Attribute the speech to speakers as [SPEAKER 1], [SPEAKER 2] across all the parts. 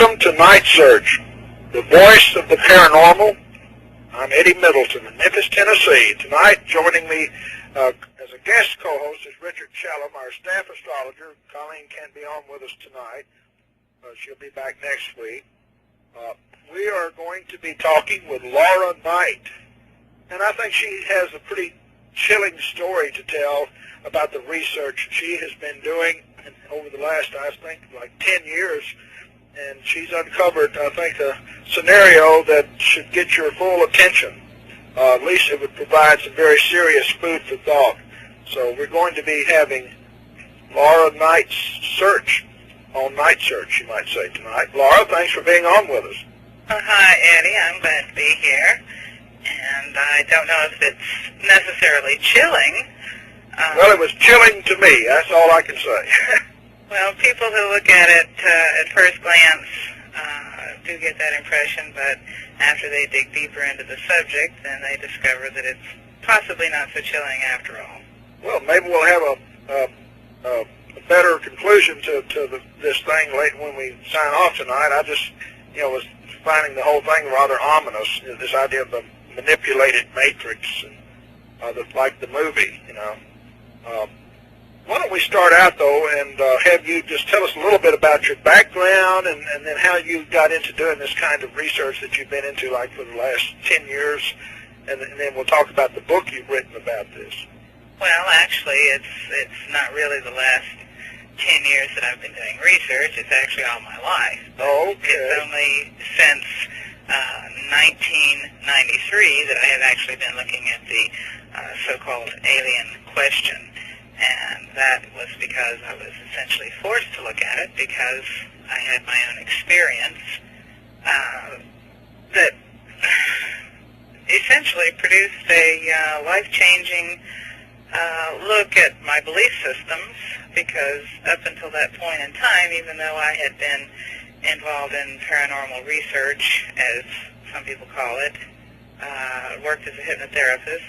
[SPEAKER 1] Welcome to Night Search, the voice of the paranormal. I'm Eddie Middleton in Memphis, Tennessee. Tonight, joining me as a guest co-host is Richard Shellum, our staff astrologer. Colleen can't be on with us tonight. She'll be back next week. We are going to be talking with Laura Knight, and I think she has a pretty chilling story to tell about the research she has been doing over the last, I think, like 10 years, and she's uncovered, I think, a scenario that should get your full attention. At least it would provide some very serious food for thought. So we're going to be having Laura Knight's search on Night Search, you might say, tonight. Laura, thanks for being on with us.
[SPEAKER 2] Hi, Eddie. I'm glad to be here. And I don't know if it's necessarily chilling.
[SPEAKER 1] Well, it was chilling to me. That's all I can say.
[SPEAKER 2] Well, people who look at it at first glance do get that impression, but after they dig deeper into the subject, then they discover that it's possibly not so chilling after all.
[SPEAKER 1] Well, maybe we'll have a better conclusion to this thing late when we sign off tonight. I just, was finding the whole thing rather ominous, this idea of the manipulated matrix, and like the movie, Why don't we start out, though, and have you just tell us a little bit about your background and then how you got into doing this kind of research that you've been into, like, for the last 10 years, and then we'll talk about the book you've written about this.
[SPEAKER 2] Well, actually, it's not really the last 10 years that I've been doing research. It's actually all my life.
[SPEAKER 1] Okay.
[SPEAKER 2] It's only since 1993 that I have actually been looking at the so-called alien question. And that was because I was essentially forced to look at it because I had my own experience that essentially produced a life-changing look at my belief systems, because up until that point in time, even though I had been involved in paranormal research, as some people call it, worked as a hypnotherapist,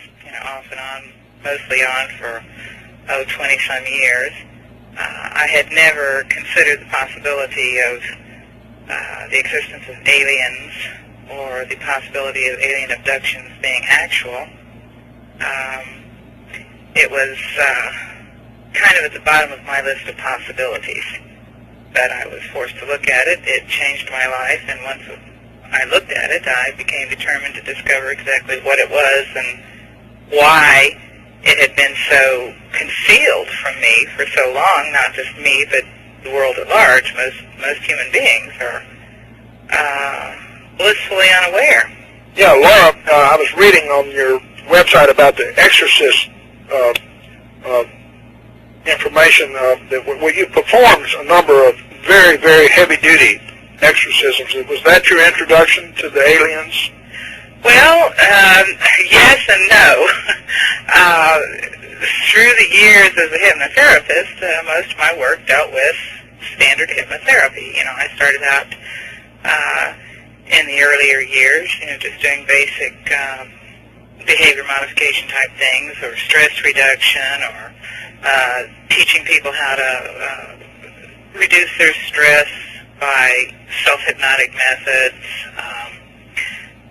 [SPEAKER 2] off and on, mostly on for 20-some years. I had never considered the possibility of the existence of aliens or the possibility of alien abductions being actual. It was kind of at the bottom of my list of possibilities that I was forced to look at it. It changed my life, and once I looked at it, I became determined to discover exactly what it was and why it had been so concealed from me for so long. Not just me, but the world at large. Most human beings are blissfully unaware.
[SPEAKER 1] Yeah, Laura, I was reading on your website about the exorcist information where you performed a number of very, very heavy-duty exorcisms. Was that your introduction to the aliens?
[SPEAKER 2] Well, yes and no. Through the years as a hypnotherapist, most of my work dealt with standard hypnotherapy. I started out in the earlier years, just doing basic behavior modification type things, or stress reduction, or teaching people how to reduce their stress by self-hypnotic methods.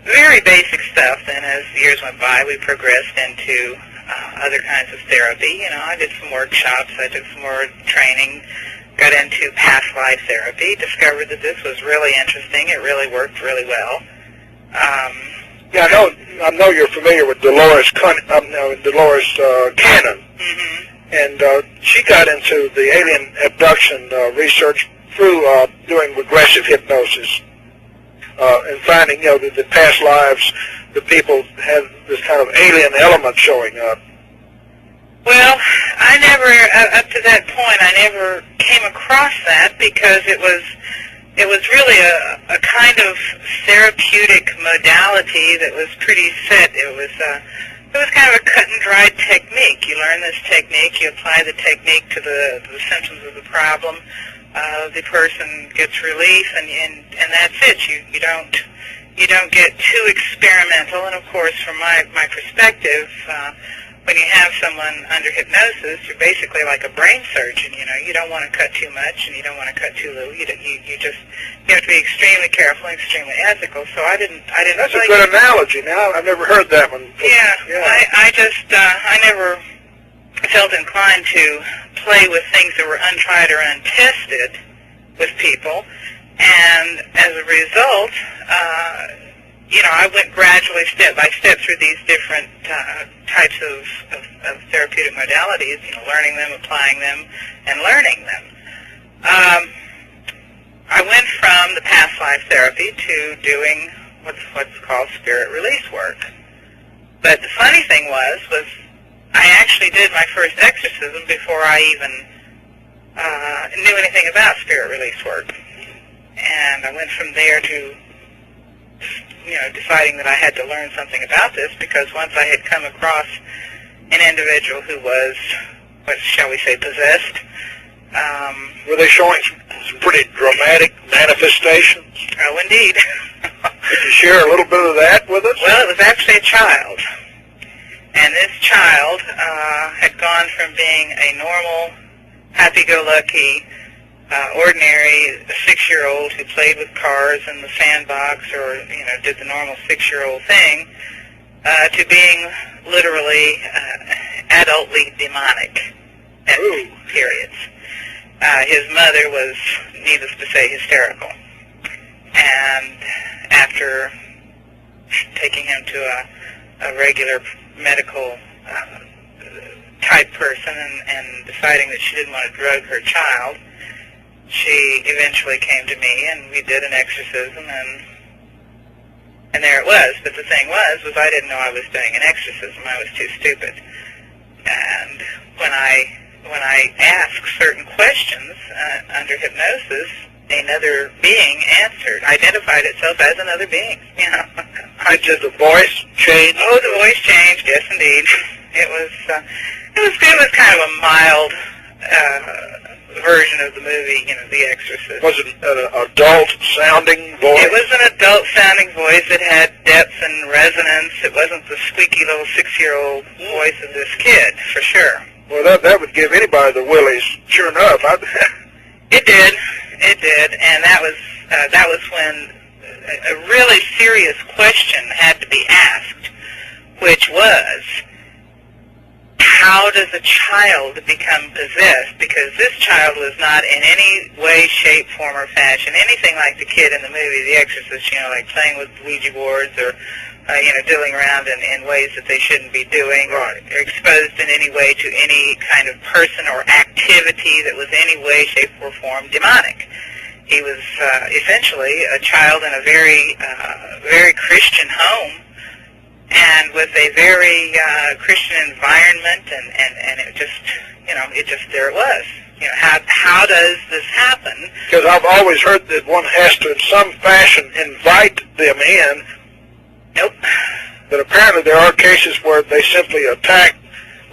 [SPEAKER 2] Very basic stuff. Then as the years went by, we progressed into other kinds of therapy. I did some workshops, I took some more training, got into past life therapy, discovered that this was really interesting. It really worked really well.
[SPEAKER 1] Yeah, I know you're familiar with Dolores Cannon,
[SPEAKER 2] Mm-hmm.
[SPEAKER 1] And she got into the alien abduction research through doing regressive hypnosis. And finding, that the past lives, the people had this kind of alien element showing up.
[SPEAKER 2] Well, I never, up to that point, I never came across that, because it was really a kind of therapeutic modality that was pretty set. It was kind of a cut and dried technique. You learn this technique, you apply the technique to the symptoms of the problem. The person gets relief, and that's it. You don't get too experimental. And of course, from my perspective, when you have someone under hypnosis, you're basically like a brain surgeon. You know, you don't want to cut too much, and you don't want to cut too little. You have to be extremely careful and extremely ethical. So I didn't.
[SPEAKER 1] That's a good analogy. Now I've never heard that one.
[SPEAKER 2] Yeah. I never felt inclined to play with things that were untried or untested with people, and as a result, I went gradually, step by step, through these different types of therapeutic modalities, learning them, applying them, and learning them. I went from the past life therapy to doing what's called spirit release work. But the funny thing was I actually did my first exorcism before I even knew anything about spirit release work. And I went from there to deciding that I had to learn something about this, because once I had come across an individual who was, what shall we say, possessed.
[SPEAKER 1] Were they showing some pretty dramatic manifestations?
[SPEAKER 2] Oh, indeed.
[SPEAKER 1] Could you share a little bit of that with us?
[SPEAKER 2] Well, it was actually a child. And this child had gone from being a normal, happy-go-lucky, ordinary 6-year-old who played with cars in the sandbox or, did the normal 6-year-old thing, to being literally adultly demonic at periods. His mother was, needless to say, hysterical. And after taking him to a regular medical type person and deciding that she didn't want to drug her child, she eventually came to me, and we did an exorcism, and there it was. But the thing was I didn't know I was doing an exorcism. I was too stupid. And when I asked certain questions under hypnosis, another being identified itself as another being.
[SPEAKER 1] Did the voice change?
[SPEAKER 2] Oh, the voice changed. Yes, indeed. It was kind of a mild version of the movie, The Exorcist.
[SPEAKER 1] Was it an adult-sounding voice?
[SPEAKER 2] It was an adult-sounding voice. It had depth and resonance. It wasn't the squeaky little 6-year-old voice of this kid, for sure.
[SPEAKER 1] Well, that would give anybody the willies, sure enough.
[SPEAKER 2] It did, and that was when a really serious question had to be asked, which was, how does a child become possessed? Because this child was not in any way, shape, form, or fashion anything like the kid in the movie The Exorcist, like playing with Ouija boards or, diddling around in ways that they shouldn't be doing, or exposed in any way to any kind of person or activity that was any way, shape, or form demonic. He was essentially a child in a very, very Christian home, and with a very Christian environment, and it just there it was. How does this happen?
[SPEAKER 1] Because I've always heard that one has to, in some fashion, invite them in.
[SPEAKER 2] Nope.
[SPEAKER 1] But apparently there are cases where they simply attack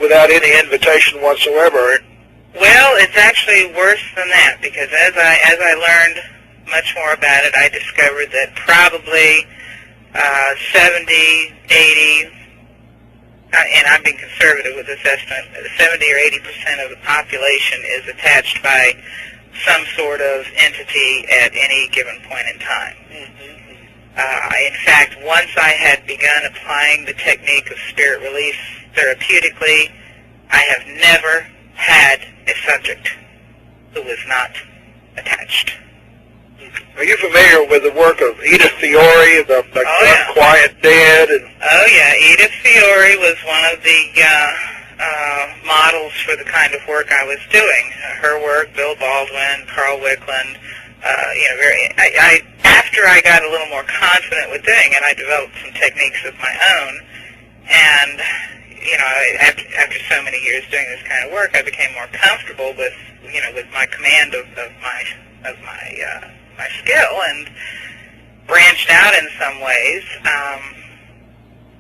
[SPEAKER 1] without any invitation whatsoever.
[SPEAKER 2] Well, it's actually worse than that, because as I learned much more about it, I discovered that probably 70, 80, and I'm being conservative with this estimate, 70 or 80% of the population is attached by some sort of entity at any given point in time. In fact, once I had begun applying the technique of spirit release therapeutically, I have never had a subject who was not attached.
[SPEAKER 1] Are you familiar with the work of Edith Fiore, the Quiet Dead?
[SPEAKER 2] Oh, yeah. Edith Fiore was one of the models for the kind of work I was doing. Her work, Bill Baldwin, Carl Wickland, after I got a little more confident with doing it, I developed some techniques of my own, and after so many years doing this kind of work, I became more comfortable with my command of my skill, and branched out in some ways.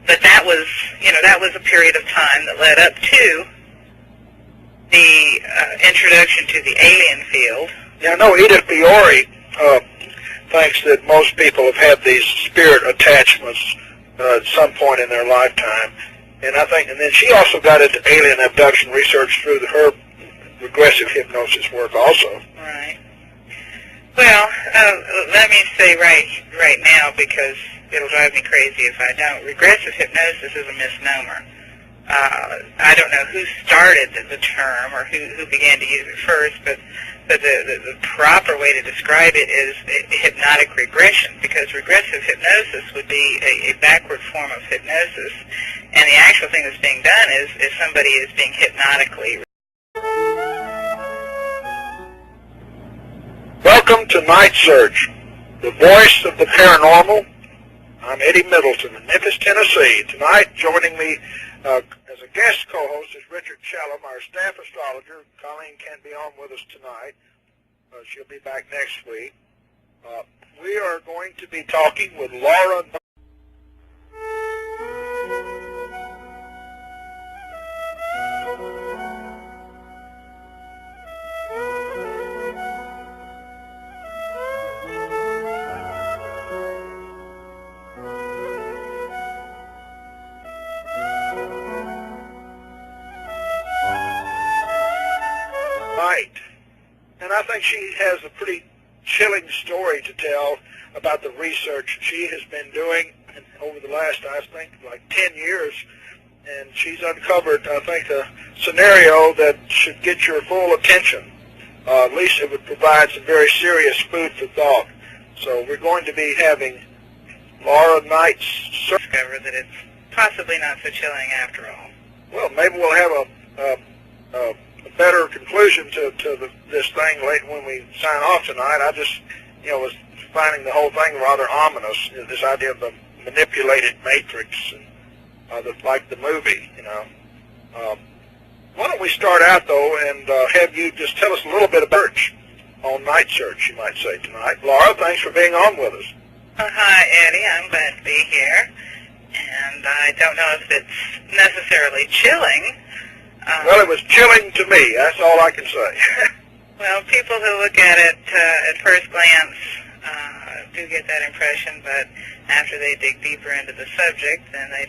[SPEAKER 2] But that was a period of time that led up to the introduction to the alien field.
[SPEAKER 1] Yeah, I know Edith Fiore thinks that most people have had these spirit attachments at some point in their lifetime. And then she also got into alien abduction research through her regressive hypnosis work also.
[SPEAKER 2] Right. Well, let me say right now, because it'll drive me crazy if I don't. Regressive hypnosis is a misnomer. I don't know who started the term or who began to use it first, but the proper way to describe it is hypnotic regression, because regressive hypnosis would be a backward form of hypnosis, and the actual thing that's being done is somebody is being hypnotically.
[SPEAKER 1] Welcome to Night Search, the voice of the paranormal. I'm Eddie Middleton in Memphis, Tennessee. Tonight, joining me as a guest co-host is Richard Challam, our staff astrologer. Colleen can't be on with us tonight. She'll be back next week. We are going to be talking with Laura. And I think she has a pretty chilling story to tell about the research she has been doing over the last, I think, like 10 years. And she's uncovered, I think, a scenario that should get your full attention. At least it would provide some very serious food for thought. So we're going to be having Laura Knight's search.
[SPEAKER 2] Discover that it's possibly not so chilling after all.
[SPEAKER 1] Well, maybe we'll have a better conclusion to this thing late when we sign off tonight. I just, was finding the whole thing rather ominous, this idea of the manipulated matrix, and like the movie, Why don't we start out, though, and have you just tell us a little bit about search on Night Search, you might say, tonight. Laura, thanks for being on with us.
[SPEAKER 2] Hi, Eddie. I'm glad to be here. And I don't know if it's necessarily chilling.
[SPEAKER 1] Well, it was chilling to me. That's all I can say.
[SPEAKER 2] Well, people who look at it at first glance do get that impression, but after they dig deeper into the subject, then they